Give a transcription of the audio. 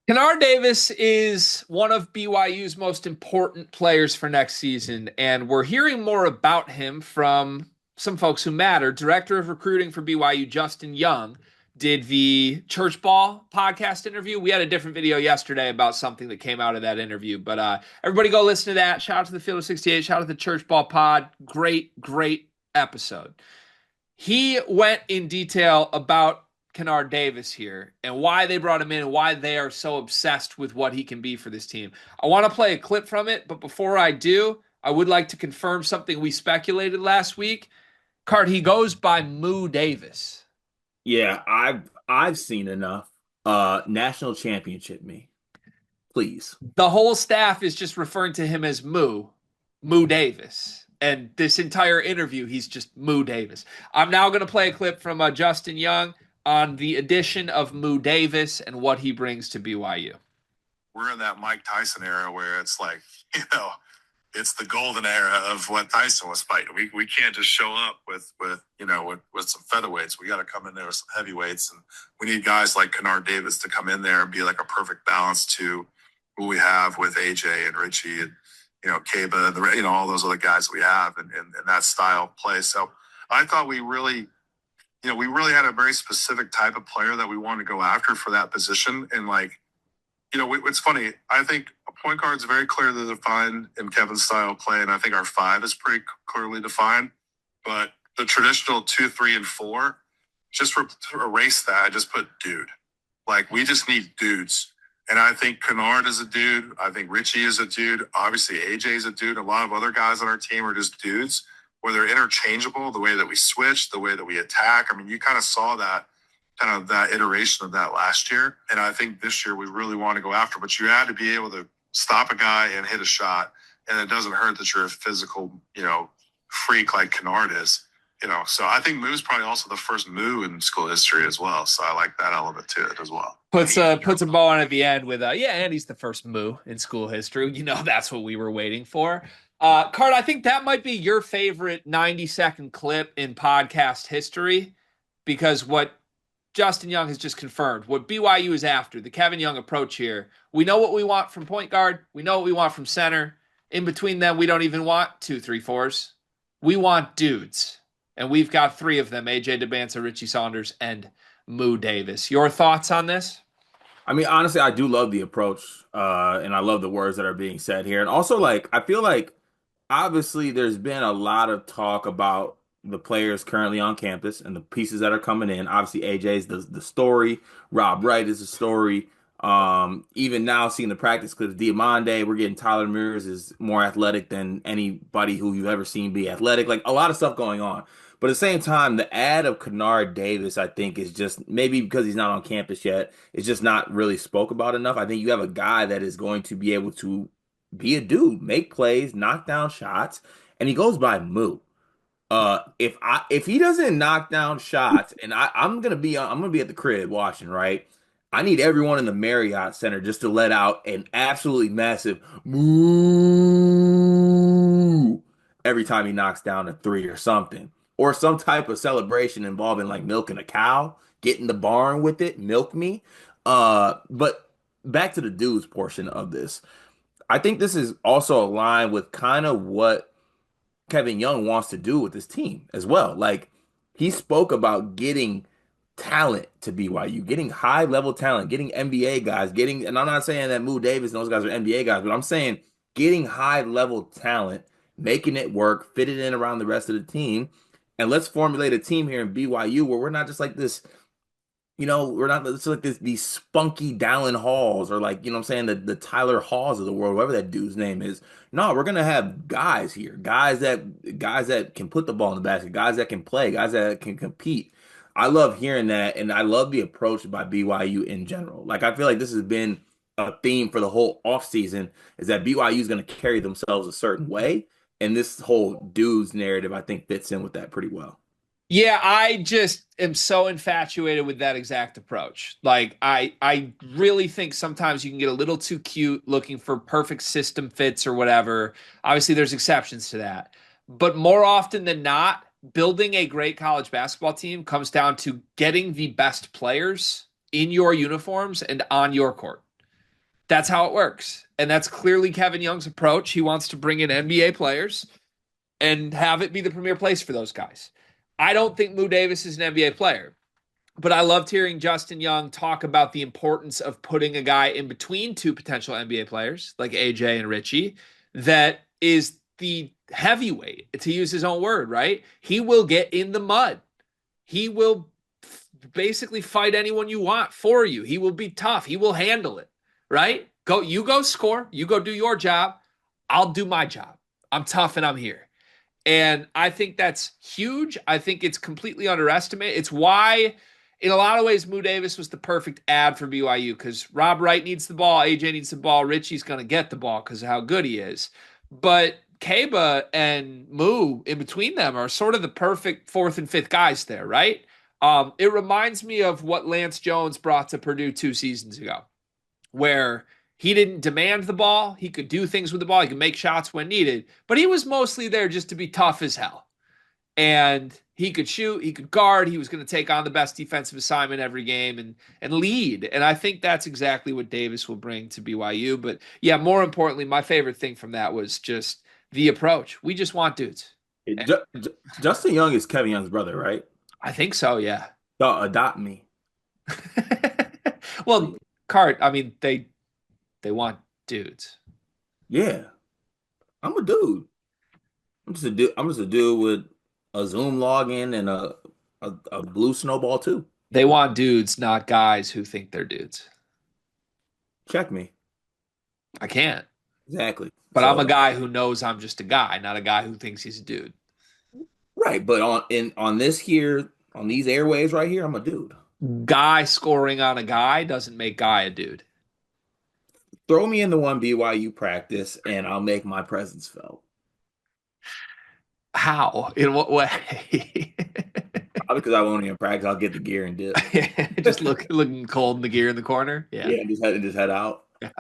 Kennard Davis is one of BYU's most important players for next season, and we're hearing more about him from some folks who matter. Director of recruiting for BYU, Justin Young, did the Church Ball podcast interview. We had a different video yesterday about something that came out of that interview, but everybody go listen to that. Shout out to the Field of 68, shout out to the Church Ball pod. Great episode. He went in detail about Kennard Davis here and why they brought him in and why they are so obsessed with what he can be for this team. I want to play a clip from it, but before I do, I would like to confirm something we speculated last week. Card, he goes by Moo Davis. Yeah, I've seen enough. National championship me, please. The whole staff is just referring to him as Moo Davis. And this entire interview, he's just Moo Davis. I'm now going to play a clip from Justin Young on the addition of Moo Davis and what he brings to BYU. We're in that Mike Tyson era where it's like, it's the golden era of what Tyson was fighting. We can't just show up with some featherweights. We got to come in there with some heavyweights, and we need guys like Kennard Davis to come in there and be like a perfect balance to who we have with AJ and Richie and Kaba and all those other guys we have and that style of play. So I thought we really had a very specific type of player that we wanted to go after for that position. And it's funny. I think a point guard is very clearly defined in Kevin's style of play, and I think our five is pretty clearly defined. But the traditional 2, 3, and 4, just to erase that, I just put dude. Like, we just need dudes. And I think Kennard is a dude. I think Richie is a dude. Obviously, AJ is a dude. A lot of other guys on our team are just dudes, where they're interchangeable, the way that we switch, the way that we attack. I mean, you kind of saw that iteration of that last year. And I think this year we really want to go after, but you had to be able to stop a guy and hit a shot. And it doesn't hurt that you're a physical, freak like Kennard is. So I think Moo's probably also the first Moo in school history as well. So I like that element to it as well. Puts a bow on at the end with and he's the first Moo in school history. That's what we were waiting for. Card, I think that might be your favorite 90-second clip in podcast history, because what Justin Young has just confirmed, what BYU is after, the Kevin Young approach here. We know what we want from point guard. We know what we want from center. In between them, we don't even want 2, 3, 4s. We want dudes. And we've got 3 of them, AJ DeBanza, Richie Saunders, and Moo Davis. Your thoughts on this? I mean, honestly, I do love the approach, and I love the words that are being said here. And also, I feel like obviously there's been a lot of talk about the players currently on campus and the pieces that are coming in. Obviously, AJ's the story. Rob Wright is the story. Even now, seeing the practice clips, Diamande, we're getting Tyler Mears is more athletic than anybody who you've ever seen be athletic. Like, a lot of stuff going on. But at the same time, the ad of Kennard Davis, I think, is just maybe because he's not on campus yet, it's just not really spoke about enough. I think you have a guy that is going to be able to be a dude, make plays, knock down shots, and he goes by Moo. If he doesn't knock down shots, and I'm gonna be at the crib watching, right? I need everyone in the Marriott Center just to let out an absolutely massive moo every time he knocks down a 3 or something, or some type of celebration involving like milking a cow, get in the barn with it, milk me. But back to the dudes portion of this. I think this is also aligned with kind of what Kevin Young wants to do with his team as well. Like, he spoke about getting talent to BYU, getting high level talent, getting NBA guys, and I'm not saying that Moo Davis and those guys are NBA guys, but I'm saying getting high level talent, making it work, fit it in around the rest of the team. And let's formulate a team here in BYU where we're not just like this, we're not just like these spunky Dallin Halls or like, what I'm saying, the Tyler Halls of the world, whatever that dude's name is. No, we're gonna have guys here, guys that can put the ball in the basket, guys that can play, guys that can compete. I love hearing that, and I love the approach by BYU in general. Like, I feel like this has been a theme for the whole offseason, is that BYU is going to carry themselves a certain way, and this whole dudes narrative, I think, fits in with that pretty well. Yeah, I just am so infatuated with that exact approach. Like, I really think sometimes you can get a little too cute looking for perfect system fits or whatever. Obviously, there's exceptions to that. But more often than not, building a great college basketball team comes down to getting the best players in your uniforms and on your court. That's how it works. And that's clearly Kevin Young's approach. He wants to bring in NBA players and have it be the premier place for those guys. I don't think Moo Davis is an NBA player, but I loved hearing Justin Young talk about the importance of putting a guy in between two potential NBA players like AJ and Richie that is the heavyweight, to use his own word, right? He will get in the mud. He will basically fight anyone you want for you. He will be tough. He will handle it, right? You go score. You go do your job. I'll do my job. I'm tough and I'm here. And I think that's huge. I think it's completely underestimated. It's why, in a lot of ways, Moo Davis was the perfect ad for BYU because Rob Wright needs the ball, AJ needs the ball, Richie's going to get the ball because of how good he is. But Kaba and Moo, in between them, are sort of the perfect fourth and fifth guys there, right? It reminds me of what Lance Jones brought to Purdue 2 seasons ago, where he didn't demand the ball. He could do things with the ball. He could make shots when needed, but he was mostly there just to be tough as hell. And he could shoot, he could guard, he was going to take on the best defensive assignment every game and lead. And I think that's exactly what Davis will bring to BYU. But yeah, more importantly, my favorite thing from that was just the approach. We just want dudes. Justin Young is Kevin Young's brother, right? I think so, yeah. Y'all adopt me. Well, Cart, I mean, they want dudes. Yeah. I'm a dude. I'm just a dude with a Zoom login and a blue snowball too. They want dudes, not guys who think they're dudes. Check me. I can't. Exactly. But I'm a guy who knows I'm just a guy, not a guy who thinks he's a dude. Right, but on these airwaves right here, I'm a dude. Guy scoring on a guy doesn't make guy a dude. Throw me into one BYU practice and I'll make my presence felt. How? In what way? Probably because I won't even practice. I'll get the gear and dip. Just looking cold in the gear in the corner. Yeah. Yeah, and just head out. Yeah.